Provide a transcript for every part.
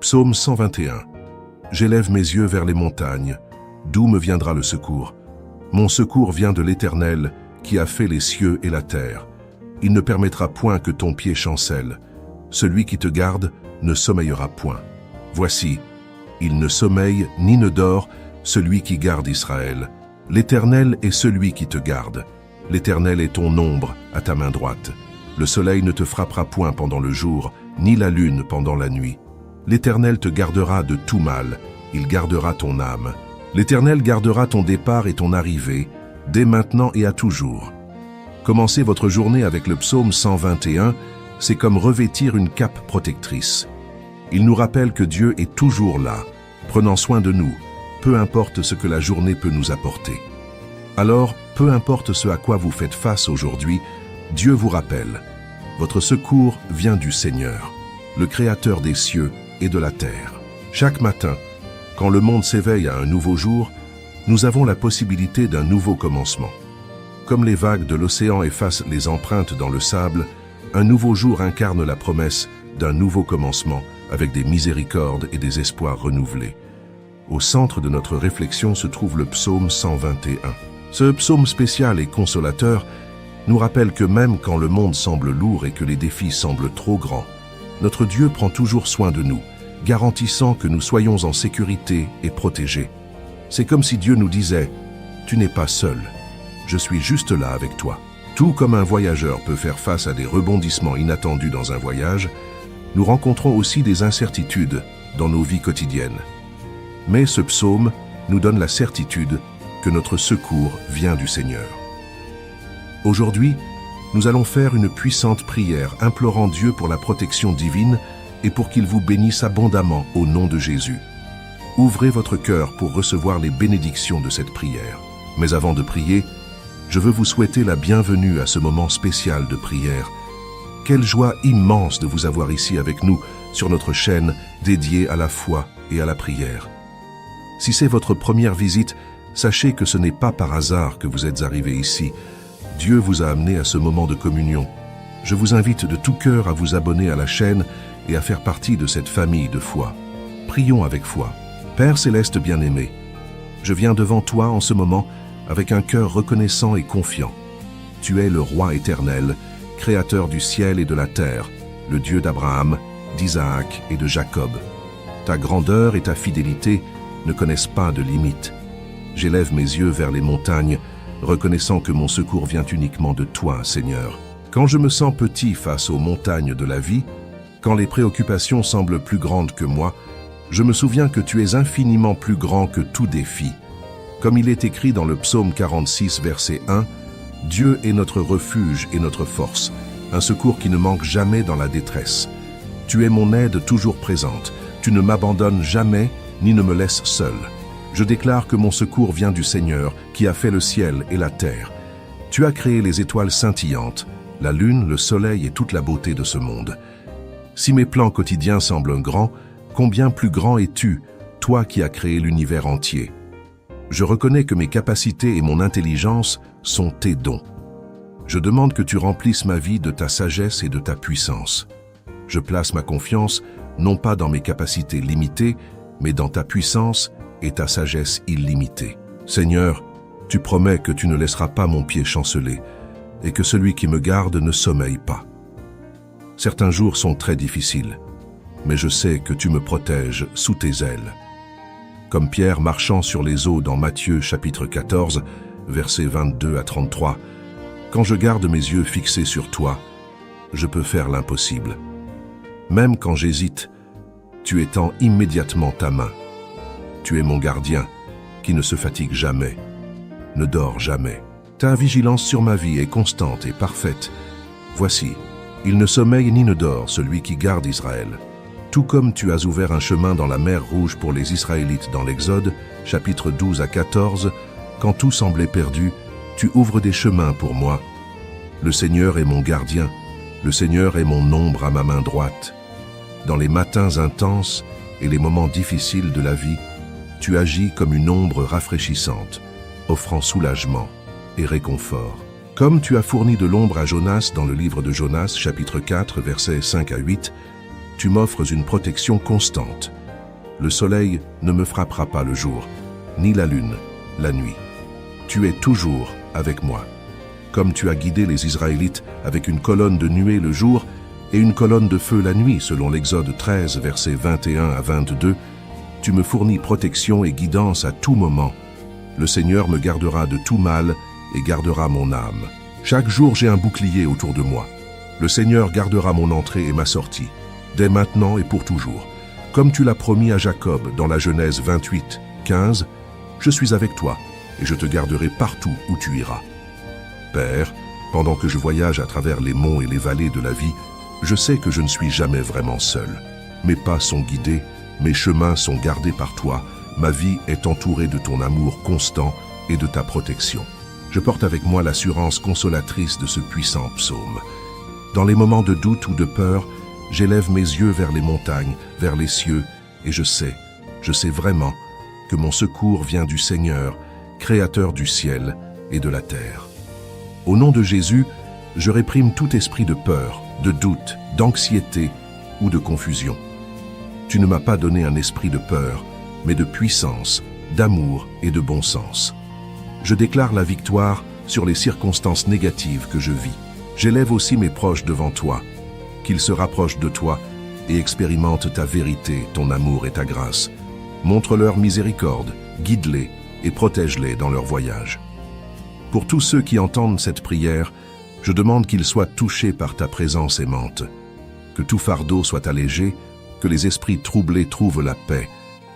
Psaume 121. J'élève mes yeux vers les montagnes. D'où me viendra le secours? Mon secours vient de l'Éternel, qui a fait les cieux et la terre. Il ne permettra point que ton pied chancelle. Celui qui te garde ne sommeillera point. Voici, il ne sommeille ni ne dort, celui qui garde Israël. L'Éternel est celui qui te garde. L'Éternel est ton ombre à ta main droite. Le soleil ne te frappera point pendant le jour, ni la lune pendant la nuit. L'Éternel te gardera de tout mal, il gardera ton âme. L'Éternel gardera ton départ et ton arrivée, dès maintenant et à toujours. Commencez votre journée avec le psaume 121, c'est comme revêtir une cape protectrice. Il nous rappelle que Dieu est toujours là, prenant soin de nous, peu importe ce que la journée peut nous apporter. Alors, peu importe ce à quoi vous faites face aujourd'hui, Dieu vous rappelle. Votre secours vient du Seigneur, le Créateur des cieux et de la terre. Chaque matin, quand le monde s'éveille à un nouveau jour, nous avons la possibilité d'un nouveau commencement. Comme les vagues de l'océan effacent les empreintes dans le sable, un nouveau jour incarne la promesse d'un nouveau commencement avec des miséricordes et des espoirs renouvelés. Au centre de notre réflexion se trouve le psaume 121. Ce psaume spécial et consolateur nous rappelle que même quand le monde semble lourd et que les défis semblent trop grands, notre Dieu prend toujours soin de nous, garantissant que nous soyons en sécurité et protégés. C'est comme si Dieu nous disait « Tu n'es pas seul, je suis juste là avec toi ». Tout comme un voyageur peut faire face à des rebondissements inattendus dans un voyage, nous rencontrons aussi des incertitudes dans nos vies quotidiennes. Mais ce psaume nous donne la certitude que notre secours vient du Seigneur. Aujourd'hui, nous allons faire une puissante prière implorant Dieu pour la protection divine et pour qu'il vous bénisse abondamment au nom de Jésus. Ouvrez votre cœur pour recevoir les bénédictions de cette prière. Mais avant de prier, je veux vous souhaiter la bienvenue à ce moment spécial de prière. Quelle joie immense de vous avoir ici avec nous sur notre chaîne dédiée à la foi et à la prière. Si c'est votre première visite, sachez que ce n'est pas par hasard que vous êtes arrivé ici. Dieu vous a amené à ce moment de communion. Je vous invite de tout cœur à vous abonner à la chaîne et à faire partie de cette famille de foi. Prions avec foi. Père céleste bien-aimé, je viens devant toi en ce moment avec un cœur reconnaissant et confiant. Tu es le roi éternel, créateur du ciel et de la terre, le Dieu d'Abraham, d'Isaac et de Jacob. Ta grandeur et ta fidélité ne connaissent pas de limite. J'élève mes yeux vers les montagnes, reconnaissant que mon secours vient uniquement de toi, Seigneur. Quand je me sens petit face aux montagnes de la vie, quand les préoccupations semblent plus grandes que moi, je me souviens que tu es infiniment plus grand que tout défi. Comme il est écrit dans le psaume 46, verset 1, « Dieu est notre refuge et notre force, un secours qui ne manque jamais dans la détresse. Tu es mon aide toujours présente, tu ne m'abandonnes jamais ni ne me laisses seul. Je déclare que mon secours vient du Seigneur, qui a fait le ciel et la terre. Tu as créé les étoiles scintillantes, la lune, le soleil et toute la beauté de ce monde. Si mes plans quotidiens semblent grands, combien plus grand es-tu, toi qui as créé l'univers entier? Je reconnais que mes capacités et mon intelligence sont tes dons. Je demande que tu remplisses ma vie de ta sagesse et de ta puissance. Je place ma confiance non pas dans mes capacités limitées, mais dans ta puissance et ta sagesse illimitée. Seigneur, tu promets que tu ne laisseras pas mon pied chanceler et que celui qui me garde ne sommeille pas. Certains jours sont très difficiles, mais je sais que tu me protèges sous tes ailes. Comme Pierre marchant sur les eaux dans Matthieu chapitre 14, versets 22 à 33, quand je garde mes yeux fixés sur toi, je peux faire l'impossible. Même quand j'hésite, tu étends immédiatement ta main. Tu es mon gardien, qui ne se fatigue jamais, ne dort jamais. Ta vigilance sur ma vie est constante et parfaite. Voici, il ne sommeille ni ne dort celui qui garde Israël. Tout comme tu as ouvert un chemin dans la mer Rouge pour les Israélites dans l'Exode, chapitre 12 à 14, quand tout semblait perdu, tu ouvres des chemins pour moi. Le Seigneur est mon gardien, le Seigneur est mon ombre à ma main droite. Dans les matins intenses et les moments difficiles de la vie, tu agis comme une ombre rafraîchissante, offrant soulagement et réconfort. Comme tu as fourni de l'ombre à Jonas dans le livre de Jonas, chapitre 4, versets 5 à 8, tu m'offres une protection constante. Le soleil ne me frappera pas le jour, ni la lune, la nuit. Tu es toujours avec moi. Comme tu as guidé les Israélites avec une colonne de nuée le jour et une colonne de feu la nuit, selon l'Exode 13, versets 21 à 22, tu me fournis protection et guidance à tout moment. Le Seigneur me gardera de tout mal et gardera mon âme. Chaque jour, j'ai un bouclier autour de moi. Le Seigneur gardera mon entrée et ma sortie, dès maintenant et pour toujours. Comme tu l'as promis à Jacob dans la Genèse 28, 15, je suis avec toi et je te garderai partout où tu iras. Père, pendant que je voyage à travers les monts et les vallées de la vie, je sais que je ne suis jamais vraiment seul. Mes pas sont guidés, mes chemins sont gardés par toi, ma vie est entourée de ton amour constant et de ta protection. Je porte avec moi l'assurance consolatrice de ce puissant psaume. Dans les moments de doute ou de peur, j'élève mes yeux vers les montagnes, vers les cieux, et je sais vraiment que mon secours vient du Seigneur, Créateur du ciel et de la terre. Au nom de Jésus, je réprime tout esprit de peur, de doute, d'anxiété ou de confusion. Tu ne m'as pas donné un esprit de peur, mais de puissance, d'amour et de bon sens. Je déclare la victoire sur les circonstances négatives que je vis. J'élève aussi mes proches devant toi, qu'ils se rapprochent de toi et expérimentent ta vérité, ton amour et ta grâce. Montre-leur miséricorde, guide-les et protège-les dans leur voyage. Pour tous ceux qui entendent cette prière, je demande qu'ils soient touchés par ta présence aimante, que tout fardeau soit allégé, que les esprits troublés trouvent la paix,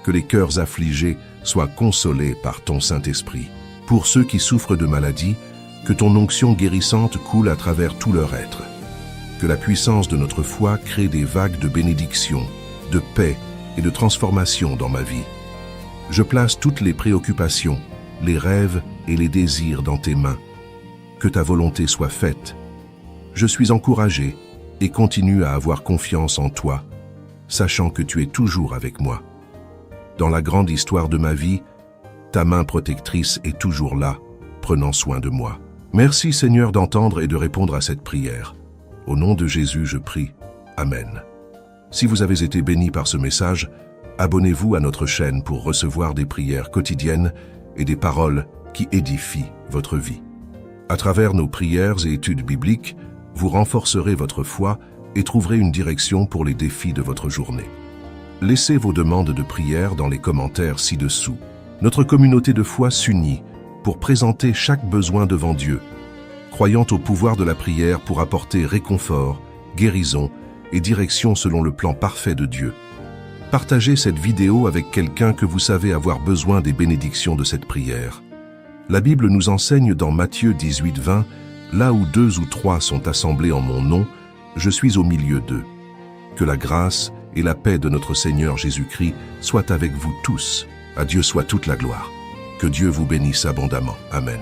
que les cœurs affligés soient consolés par ton Saint-Esprit. Pour ceux qui souffrent de maladies, que ton onction guérissante coule à travers tout leur être. Que la puissance de notre foi crée des vagues de bénédiction, de paix et de transformation dans ma vie. Je place toutes les préoccupations, les rêves et les désirs dans tes mains. Que ta volonté soit faite. Je suis encouragé et continue à avoir confiance en toi, sachant que tu es toujours avec moi. Dans la grande histoire de ma vie, ta main protectrice est toujours là, prenant soin de moi. Merci Seigneur d'entendre et de répondre à cette prière. Au nom de Jésus, je prie. Amen. Si vous avez été bénis par ce message, abonnez-vous à notre chaîne pour recevoir des prières quotidiennes et des paroles qui édifient votre vie. À travers nos prières et études bibliques, vous renforcerez votre foi et trouverez une direction pour les défis de votre journée. Laissez vos demandes de prière dans les commentaires ci-dessous. Notre communauté de foi s'unit pour présenter chaque besoin devant Dieu, croyant au pouvoir de la prière pour apporter réconfort, guérison et direction selon le plan parfait de Dieu. Partagez cette vidéo avec quelqu'un que vous savez avoir besoin des bénédictions de cette prière. La Bible nous enseigne dans Matthieu 18, 20, « Là où 2 ou 3 sont assemblés en mon nom, je suis au milieu d'eux. » Que la grâce et la paix de notre Seigneur Jésus-Christ soient avec vous tous. À Dieu soit toute la gloire. Que Dieu vous bénisse abondamment. Amen.